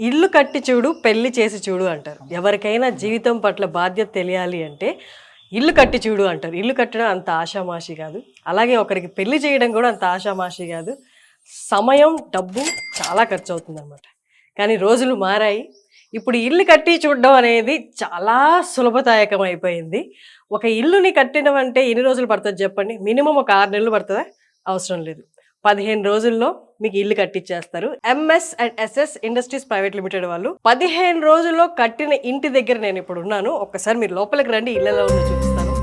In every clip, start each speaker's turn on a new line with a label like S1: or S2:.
S1: ఇల్లు కట్టి చూడు పెళ్లి చేసి చూడు అంటారు. ఎవరికైనా జీవితం పట్ల బాధ్యత తెలియాలి అంటే ఇల్లు కట్టి చూడు అంటారు. ఇల్లు కట్టడం అంత ఆషామాషి కాదు, అలాగే ఒకరికి పెళ్లి చేయడం కూడా అంత ఆషామాషి కాదు. సమయం డబ్బు చాలా ఖర్చు అవుతుంది అనమాట. కానీ రోజులు మారాయి. ఇప్పుడు ఇల్లు కట్టి చూడడం అనేది చాలా సులభదాయకం అయిపోయింది. ఒక ఇల్లుని కట్టడం అంటే ఎన్ని రోజులు పడుతుంది చెప్పండి? మినిమం ఒక 6 నెలలు పడుతుందా? అవసరం లేదు, 15 రోజుల్లో మీకు ఇల్లు కట్టించేస్తారు. MS and SS industries private limited వాళ్ళు 15 రోజుల్లో కట్టిన ఇంటి దగ్గర నేను ఇప్పుడు ఉన్నాను. ఒక్కసారి మీరు లోపలికి రండి, ఇళ్ళలో ఉండి చూపిస్తాను.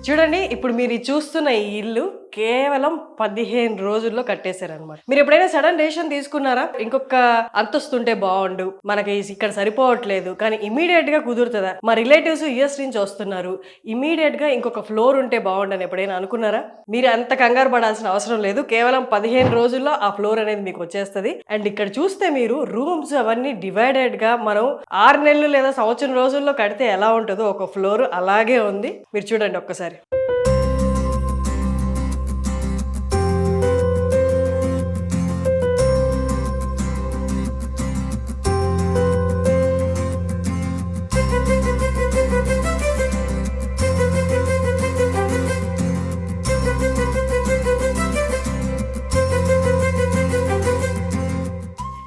S1: చూడండి, ఇప్పుడు మీరు చూస్తున్న ఈ ఇల్లు కేవలం 15 రోజుల్లో కట్టేశారనమాట. మీరు ఎప్పుడైనా సడన్ డెసిషన్ తీసుకున్నారా? ఇంకొక అంతస్తుంటే బాగుండు, మనకి ఇక్కడ సరిపోవట్లేదు, కానీ ఇమీడియట్ గా కుదురుతుందా? మా రిలేటివ్స్ యుఎస్ నుంచి వస్తున్నారు, ఇమీడియట్ గా ఇంకొక ఫ్లోర్ ఉంటే బాగుండు అని ఎప్పుడైనా అనుకున్నారా? మీరు అంత కంగారు పడాల్సిన అవసరం లేదు. కేవలం 15 రోజుల్లో ఆ ఫ్లోర్ అనేది మీకు వచ్చేస్తుంది. అండ్ ఇక్కడ చూస్తే మీరు రూమ్స్ అవన్నీ డివైడెడ్ గా మనం 6 నెలలు లేదా సంవత్సరం రోజుల్లో కడితే ఎలా ఉంటుందో ఒక ఫ్లోర్ అలాగే ఉంది. మీరు చూడండి ఒక్కసారి.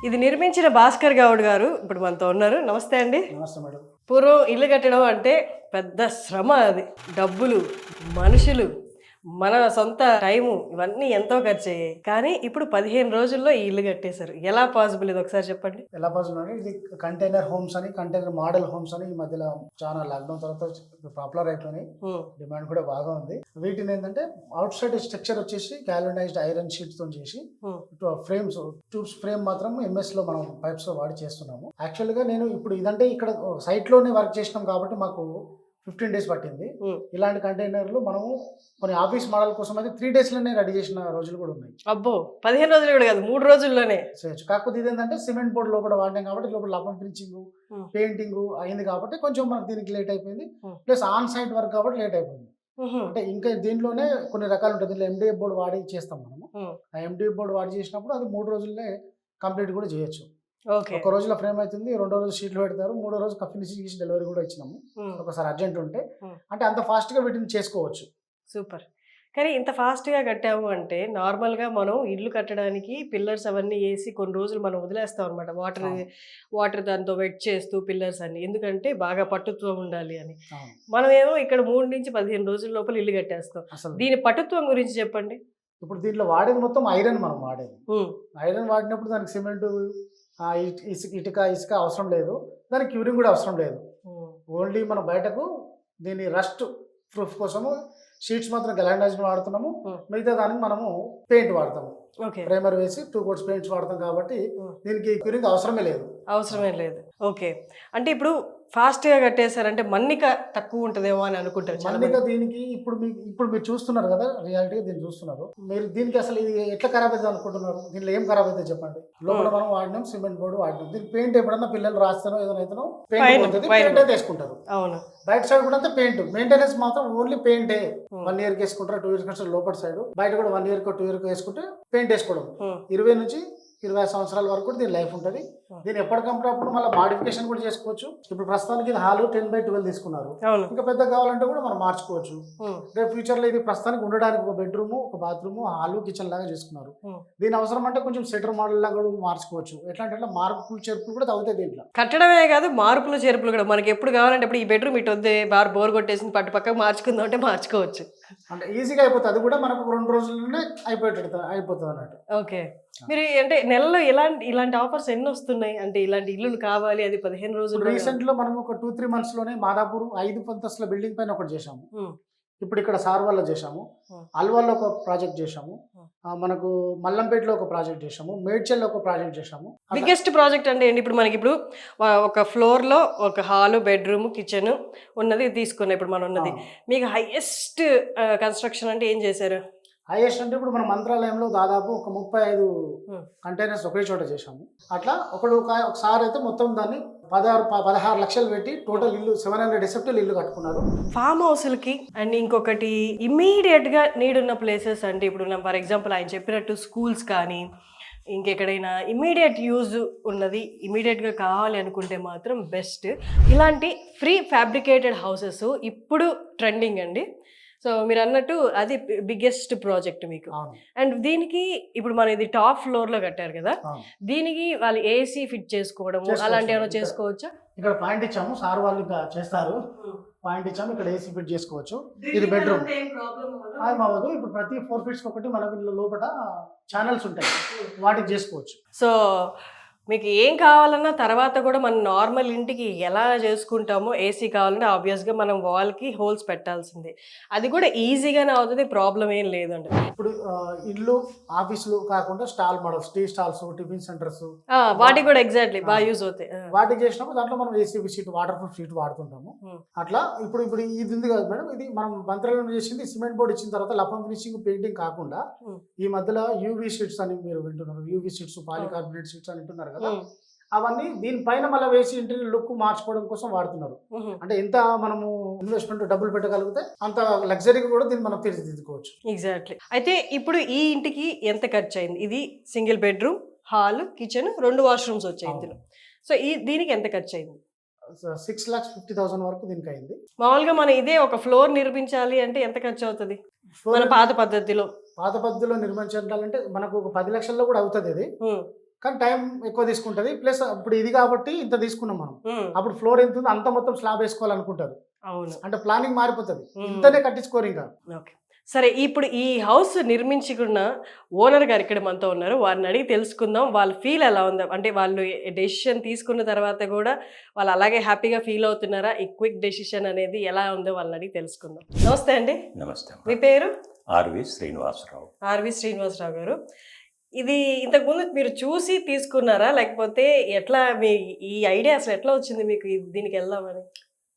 S1: ఇది నిర్మించిన భాస్కర్ గౌడ్ గారు ఇప్పుడు మనతో ఉన్నారు. నమస్తే అండి.
S2: నమస్తే మేడం.
S1: పూర్వం ఇల్లు కట్టడం అంటే పెద్ద శ్రమ, అది డబ్బులు, మనుషులు, మన సొంత టైము, ఇవన్నీ ఎంతో ఖర్చు అయ్యాయి. కానీ ఇప్పుడు 15 రోజుల్లో ఈ ఇల్లు కట్టేశారు. ఎలా పాసిబుల్ ఇది ఒకసారి చెప్పండి.
S2: ఎలా పాసిబుల్ అంటే ఇది కంటైనర్ హోమ్స్ అని, కంటైనర్ మోడల్ హోమ్స్ అని ఈ మధ్యలో చాలా లాక్డౌన్ తర్వాత పాపులర్ అయిపోయినాయి. డిమాండ్ కూడా బాగా ఉంది. వీటిని ఏంటంటే అవుట్ సైడ్ స్ట్రక్చర్ వచ్చేసి గాల్వనైజ్డ్ ఐరన్ షీట్స్ తో చేసి ఫ్రేమ్స్, ట్యూబ్స్ ఫ్రేమ్ మాత్రం ఎంఎస్ లో మనం పైప్స్ లో వాడి చేస్తున్నాము. యాక్చువల్ గా నేను ఇప్పుడు ఇదంటే ఇక్కడ సైట్ లోనే వర్క్ చేసినాం కాబట్టి మాకు 15 డేస్ పట్టింది. ఇలాంటి కంటైనర్లు మనము కొన్ని ఆఫీస్ మోడల్ కోసం అయితే 3 days లోనే రెడీ చేసిన రోజులు కూడా ఉన్నాయి.
S1: అబ్బో, 15 రోజులు కూడా కాదు, 3 రోజుల్లోనే
S2: చేయొచ్చు. కాకపోతే ఇదేంటంటే సిమెంట్ బోర్డు లోపల వాడినాం కాబట్టి లోపల లపం ఫినిషింగ్, పెయింటింగ్ అయింది కాబట్టి కొంచెం మనకు దీనికి లేట్ అయిపోయింది. ప్లస్ ఆన్ సైట్ వర్క్ కాబట్టి లేట్ అయిపోయింది. అంటే ఇంకా దీంట్లోనే కొన్ని రకాలు ఉంటుంది. దీంట్లో ఎండిఎఫ్ బోర్డు వాడి చేస్తాం మనము. ఆ ఎండిఎఫ్ బోర్డు వాడి చేసినప్పుడు అది 3 రోజుల్లో కంప్లీట్ కూడా చేయొచ్చు. ఒక రోజులో ఫ్రేమ్ అవుతుంది, 2వ రోజు షీట్లు పెడతారు, 3వ రోజు ఫినిషింగ్ చేసి డెలివరీ కూడా ఇచ్చినాము. ఒకసారి అర్జెంట్ ఉంటే అంటే అంత ఫాస్ట్ గా వీటిని చేసుకోవచ్చు.
S1: సూపర్. కానీ ఇంత ఫాస్ట్గా కట్టాము అంటే నార్మల్గా మనం ఇల్లు కట్టడానికి పిల్లర్స్ అవన్నీ వేసి కొన్ని రోజులు మనం వదిలేస్తాం అనమాట. వాటర్ దాంతో వెట్ చేస్తూ పిల్లర్స్ అన్ని, ఎందుకంటే బాగా పట్టుత్వం ఉండాలి అని. మనం ఏమో ఇక్కడ 3 నుంచి 15 రోజుల లోపల ఇల్లు కట్టేస్తాం. దీని పట్టుత్వం గురించి చెప్పండి.
S2: ఇప్పుడు దీంట్లో వాడేది మొత్తం ఐరన్. మనం వాడేది ఐరన్ వాడినప్పుడు దానికి సిమెంట్, ఇసుక అవసరం లేదు, దానికి క్యూరింగ్ కూడా అవసరం లేదు. ఓన్లీ మనం బయటకు దీని రస్ట్ ప్రూఫ్ కోసము షీట్స్ మాత్రం గలాండైజ్ వాడుతున్నాము. మిగతా దానికి మనము పెయింట్ వాడతాము. ప్రైమర్ వేసి 2 coats పెయింట్స్ వాడతాం కాబట్టి దీనికి క్యూరింగ్ అవసరమే లేదు. ఓకే,
S1: అంటే ఇప్పుడు ఫాస్ట్ గా కట్టేశారంటే మన్నిక తక్కువ ఉంటదేమో అని అనుకుంటారు.
S2: మన్నిక దీనికి ఇప్పుడు మీరు చూస్తున్నారు కదా, రియాలిటీ దీన్ని చూస్తున్నారు మీరు. దీనికి అసలు ఇది ఎట్లా ఖరాబ్ అవుతుంది అనుకుంటున్నారు? దీంట్లో ఏం ఖరాబ్ అవుతుంది చెప్పండి? లోపల మనం వాడినాం సిమెంట్ బోర్డు వాడినాం, దీనికి పెయింట్ ఎప్పుడన్నా పిల్లలు రాస్తానో ఏదైనా అయితేనో పెయింట్ అయితే వేసుకుంటారు.
S1: అవును,
S2: బయట సైడ్ కూడా అంతే పెయింట్. మెయింటెనెన్స్ మాత్రం ఓన్లీ పెయింటే. 1 year వేసుకుంటారు, 2 years వేసుకుంటారు లోపల సైడ్. బయట కూడా 1 year 2 year వేసుకుంటే పెయింట్ వేసుకోవడం. 20 నుంచి 20 సంవత్సరాల వరకు కూడా దీని లైఫ్ ఉంటుంది. దీన్ని ఎప్పటికప్పుడు మళ్ళీ మాడిఫికేషన్ కూడా చేసుకోవచ్చు. ఇప్పుడు ప్రస్తుతానికి ఇది హాల్ 10/12 తీసుకున్నారు, ఇంకా పెద్ద కావాలంటే కూడా మనం మార్చుకోవచ్చు. రేపు ఫ్యూచర్ లో ఇది ప్రస్తుతానికి ఉండడానికి ఒక బెడ్రూమ్, ఒక బాత్రూమ్, హాల్, కిచెన్ లాగా చేసుకున్నారు. దీని అవసరం అంటే కొంచెం సెటర్ మోడల్ లాగా కూడా మార్చుకోవచ్చు. ఎట్లా అంటే మార్పులు చేర్పులు కూడా తగ్గుతాయి దీంట్లో.
S1: కట్టడమే కాదు, మార్పులు చేర్పులు కూడా మనకి ఎప్పుడు కావాలంటే ఇప్పుడు ఈ బెడ్రూమ్ ఇటు వద్దే బోర్ కొట్టేసింది పట్టు పక్కకు మార్చుకుందాం అంటే మార్చుకోవచ్చు.
S2: అంటే ఈజీగా అయిపోతుంది. అది కూడా మనకు 2 రోజుల్లోనే అయిపోతుంది అన్నట్టు.
S1: ఓకే, మీరు అంటే నెలలో ఇలాంటి ఆఫర్స్ ఎన్ని వస్తున్నాయి? అంటే ఇలాంటి ఇల్లు కావాలి, అది 15 రోజులు.
S2: రీసెంట్ లో మనం ఒక 2-3 months లోనే మాదాపూర్ 5 అంతస్తుల బిల్డింగ్ పైన ఒకటి చేశాము. ఇప్పుడు ఇక్కడ సార్వాల్లో చేశాము, అల్వాల్లో ఒక ప్రాజెక్ట్ చేశాము, మనకు మల్లంపేటలో ఒక ప్రాజెక్ట్ చేశాము, మేడ్చల్లో ఒక ప్రాజెక్ట్ చేశాము.
S1: బిగ్గెస్ట్ ప్రాజెక్ట్ అంటే ఏంటి? ఇప్పుడు మనకి ఇప్పుడు ఒక ఫ్లోర్ లో ఒక హాల్, బెడ్రూమ్, కిచెన్ ఉన్నది తీసుకున్నాం ఇప్పుడు మనం ఉన్నది. మీకు హైయెస్ట్ కన్స్ట్రక్షన్ అంటే ఏం చేశారు?
S2: హైయెస్ట్ అంటే ఇప్పుడు మన మంత్రాలయంలో దాదాపు ఒక 35 కంటైనర్స్ ఒకే చోట చేశాము. అట్లా ఒకసారి అయితే మొత్తం దాన్ని 16 లక్షలు పెట్టి టోటల్ ఇల్లు 700 ఎసెప్టీలు ఇల్లు కట్టుకున్నారు.
S1: ఫామ్ హౌస్లకి అండ్ ఇంకొకటి ఇమ్మీడియట్ గా నీడ్ ఉన్న ప్లేసెస్ అంటే ఇప్పుడు ఫర్ ఎగ్జాంపుల్ ఆయన చెప్పినట్టు స్కూల్స్ కానీ ఇంకెక్కడైనా ఇమ్మీడియట్ యూజ్ ఉన్నది ఇమ్మీడియట్గా కావాలి అనుకుంటే మాత్రం బెస్ట్. ఇలాంటి ఫ్రీ ఫ్యాబ్రికేటెడ్ హౌసెస్ ఇప్పుడు ట్రెండింగ్ అండి. సో మీరు అన్నట్టు అది బిగ్గెస్ట్ ప్రాజెక్ట్ మీకు. అండ్ దీనికి ఇప్పుడు మనం ఇది టాప్ ఫ్లోర్ లో కట్టారు కదా, దీనికి వాళ్ళు ఏసీ ఫిట్ చేసుకోవడం అలాంటి ఏమైనా చేసుకోవచ్చా?
S2: ఇక్కడ పాయింట్ ఇచ్చాము, సార్ వాళ్ళు ఇంకా చేస్తారు. పాయింట్ ఇచ్చాము, ఇక్కడ ఏసీ ఫిట్ చేసుకోవచ్చు. ఇది బెడ్రూమ్ అవ్వదు. ఇప్పుడు ప్రతి 4 ఫీట్స్ ఒకటి మనకు లోపల ఛానల్స్ ఉంటాయి, వాటికి చేసుకోవచ్చు.
S1: సో మీకు ఏం కావాలన్నా తర్వాత కూడా మనం నార్మల్ ఇంటికి ఎలా చేసుకుంటామో ఏసీ కావాలంటే ఆబ్వియస్గా మనం వాల్కి హోల్స్ పెట్టాల్సిందే. అది కూడా ఈజీగానే అవుతుంది, ప్రాబ్లం ఏం లేదండి.
S2: ఇప్పుడు ఇల్లు ఆఫీసులు కాకుండా stall models, tea stalls, tiffin centres
S1: వాటికి కూడా ఎగ్జాక్ట్లీ బాగా యూజ్ అవుతాయి.
S2: వాటికి చేసినప్పుడు దాంట్లో మనం AC sheet, waterproof sheet వాడుతుంటాము. అట్లా ఇప్పుడు ఇది ఉంది కదా మేడం, ఇది మనం బంత్రాలను చేసింది సిమెంట్ బోర్డ్ ఇచ్చిన తర్వాత లపం ఫినిషింగ్ పెయింటింగ్ కాకుండా ఈ మధ్యలో యూవీ షీట్స్ అని మీరు వింటున్నారు, యూవీ షీట్స్, పాలికార్బోనేట్ షీట్స్ అని వింటున్నారు కదా, అవన్నీ దీనిపైన మళ్ళీ వేసి ఇంటీరియర్ లుక్ మార్చుకోవడం కోసం వాడుతున్నారు. అంటే ఎంత మనము ఇన్వెస్ట్మెంట్ డబ్బులు పెట్టగలిగితే అంత లగ్జరీగా కూడా దీన్ని మనం తీర్చిదిద్దుకోవచ్చు.
S1: ఎగ్జాక్ట్లీ. అయితే ఇప్పుడు ఈ ఇంటికి ఎంత ఖర్చు అయింది? ఇది single bedroom, hall, kitchen, 2 washrooms వచ్చాయి ఇందులో. సో దీనికి ఎంత ఖర్చు అయింది?
S2: 6,50,000 వరకు దీనికి అయింది.
S1: మామూలుగా మనం ఇదే ఒక ఫ్లోర్ నిర్మించాలి అంటే ఎంత ఖర్చు అవుతుంది మన పాత పద్ధతిలో
S2: నిర్మించాలంటే మనకు ఒక 10 లక్షల్లో కూడా అవుతుంది ఇది, కానీ టైం ఎక్కువ తీసుకుంటది. ప్లస్ ఇప్పుడు ఇది కాబట్టి ఇంత తీసుకున్నాం మనం. అప్పుడు ఫ్లోర్ ఎంత ఉందో అంత మొత్తం స్లాబ్ వేసుకోవాలనుకుంటారు. అంటే ప్లానింగ్ మారిపోతుంది, ఇంతనే కట్టించుకోరు ఇంకా.
S1: సరే, ఇప్పుడు ఈ హౌస్ నిర్మించుకున్న ఓనర్ గారు ఇక్కడ మనతో ఉన్నారు, వారిని అడిగి తెలుసుకుందాం వాళ్ళ ఫీల్ ఎలా ఉందా. అంటే వాళ్ళు డెసిషన్ తీసుకున్న తర్వాత కూడా వాళ్ళు అలాగే హ్యాపీగా ఫీల్ అవుతున్నారా, ఈ క్విక్ డెసిషన్ అనేది ఎలా ఉందో వాళ్ళని అడిగి తెలుసుకుందాం. నమస్తే అండి.
S3: నమస్తే.
S1: మీ పేరు?
S3: ఆర్వి శ్రీనివాసరావు గారు. ఇది ఇంతకుముందు మీరు చూసి తీసుకున్నారా, లేకపోతే ఎట్లా మీ ఈ ఐడియా అసలు ఎట్లా వచ్చింది మీకు దీనికి వెళ్దామని?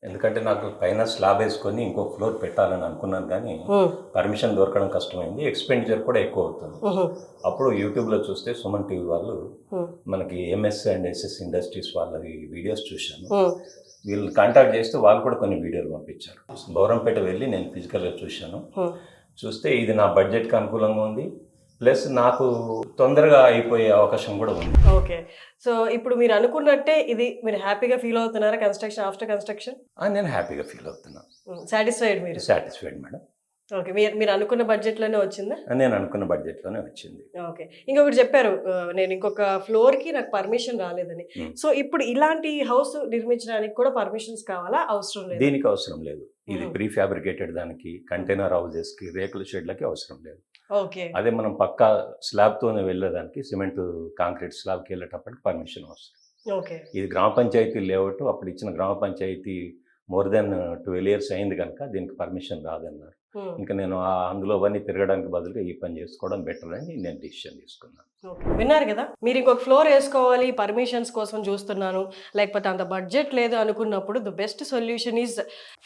S3: ఎందుకంటే నాకు పైన స్లాబ్ వేసుకొని ఇంకో ఫ్లోర్ పెట్టాలని అనుకున్నాను, కానీ పర్మిషన్ దొరకడం కష్టమైంది, ఎక్స్పెండిచర్ కూడా ఎక్కువ అవుతుంది. అప్పుడు యూట్యూబ్లో చూస్తే సుమన్ టీవీ వాళ్ళు మనకి ఎంఎస్ అండ్ ఎస్ఎస్ ఇండస్ట్రీస్ వాళ్ళవి వీడియోస్ చూశాను. వీళ్ళని కాంటాక్ట్ చేస్తే వాళ్ళు కూడా కొన్ని వీడియోలు పంపించారు. బౌరంపేట వెళ్ళి నేను ఫిజికల్గా చూశాను. చూస్తే ఇది నా బడ్జెట్కి అనుకూలంగా ఉంది, ప్లస్ నాకు తొందరగా అయిపోయే అవకాశం కూడా ఉంది.
S1: ఓకే. సో ఇప్పుడు మీరు అనుకున్నట్టే ఇది మీరు హ్యాపీగా ఫీల్ అవుతున్నారా కన్స్ట్రక్షన్ ఆఫ్టర్ కన్స్ట్రక్షన్?
S3: నేను హ్యాపీగా ఫీల్ అవుతున్నాను.
S1: సాటిస్ఫైడ్? మీరు
S3: సాటిస్ఫైడ్ మేడం.
S1: ఓకే. మీరు అనుకున్న బడ్జెట్లోనే వచ్చిందా?
S3: నేను అనుకున్న బడ్జెట్లోనే వచ్చింది.
S1: ఓకే. ఇంకొకటి చెప్పారు, నేను ఇంకొక ఫ్లోర్కి నాకు పర్మిషన్ రాలేదని. సో ఇప్పుడు ఇలాంటి హౌస్ నిర్మించడానికి కూడా పర్మిషన్స్ కావాలా? అవసరం లేదు.
S3: దీనికి అవసరం లేదు. ఇది ప్రీ ఫ్యాబ్రికేటెడ్ దానికి, కంటైనర్ హౌజెస్కి, రేకుల షెడ్లకి అవసరం లేదు.
S1: ఓకే.
S3: అదే మనం పక్కా స్లాబ్తోనే వెళ్ళేదానికి, సిమెంట్ కాంక్రీట్ స్లాబ్కి వెళ్ళేటప్పటికి పర్మిషన్ అవసరం.
S1: ఓకే.
S3: ఇది గ్రామ పంచాయతీ లేఅవుట్, అప్పుడు ఇచ్చిన గ్రామ పంచాయతీ మోర్ దెన్ 12 years అయింది కనుక దీనికి పర్మిషన్ రాదన్నారు. ఇంకా నేను అందులో అవన్నీ తిరగడానికి బదులుగా ఈ పని చేసుకోవడం బెటర్ అని నేను డిసిషన్ తీసుకున్నాను.
S1: విన్నారు కదా, మీరు ఇంకొక ఫ్లోర్ వేసుకోవాలి, పర్మిషన్స్ కోసం చూస్తున్నాను, లేకపోతే అంత బడ్జెట్ లేదు అనుకున్నప్పుడు the best solution is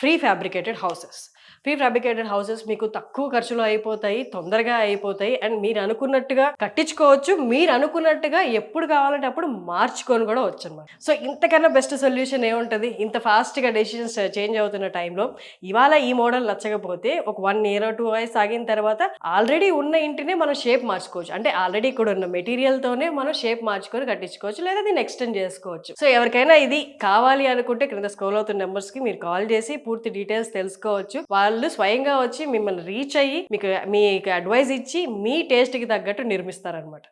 S1: free fabricated houses. Pre fabricated houses మీకు తక్కువ ఖర్చులో అయిపోతాయి, తొందరగా అయిపోతాయి, అండ్ మీరు అనుకున్నట్టుగా కట్టించుకోవచ్చు, మీరు అనుకున్నట్టుగా ఎప్పుడు కావాలంటే అప్పుడు మార్చుకొని కూడా వచ్చు అనమాట. సో ఇంతకన్నా బెస్ట్ సొల్యూషన్ ఏముంటుంది? ఇంత ఫాస్ట్గా డెసిషన్స్ చేంజ్ అవుతున్న టైంలో ఇవాళ ఈ మోడల్ నచ్చకపోతే ఒక 1 year or 2 years ఆగిన తర్వాత ఆల్రెడీ ఉన్న ఇంటినే మనం షేప్ మార్చుకోవచ్చు. అంటే ఆల్రెడీ ఇక్కడ ఉన్న మెటీరియల్తోనే మనం షేప్ మార్చుకొని కట్టించుకోవచ్చు, లేదా దీన్ని ఎక్స్టెండ్ చేసుకోవచ్చు. సో ఎవరికైనా ఇది కావాలి అనుకుంటే క్రింద స్క్రోల్ అవుతున్న నెంబర్స్కి మీరు కాల్ చేసి పూర్తి డీటెయిల్స్ తెలుసుకోవచ్చు. వాళ్ళు స్వయంగా వచ్చి మిమ్మల్ని రీచ్ అయ్యి మీకు అడ్వైస్ ఇచ్చి మీ టేస్ట్కి తగ్గట్టు నిర్మిస్తారనమాట.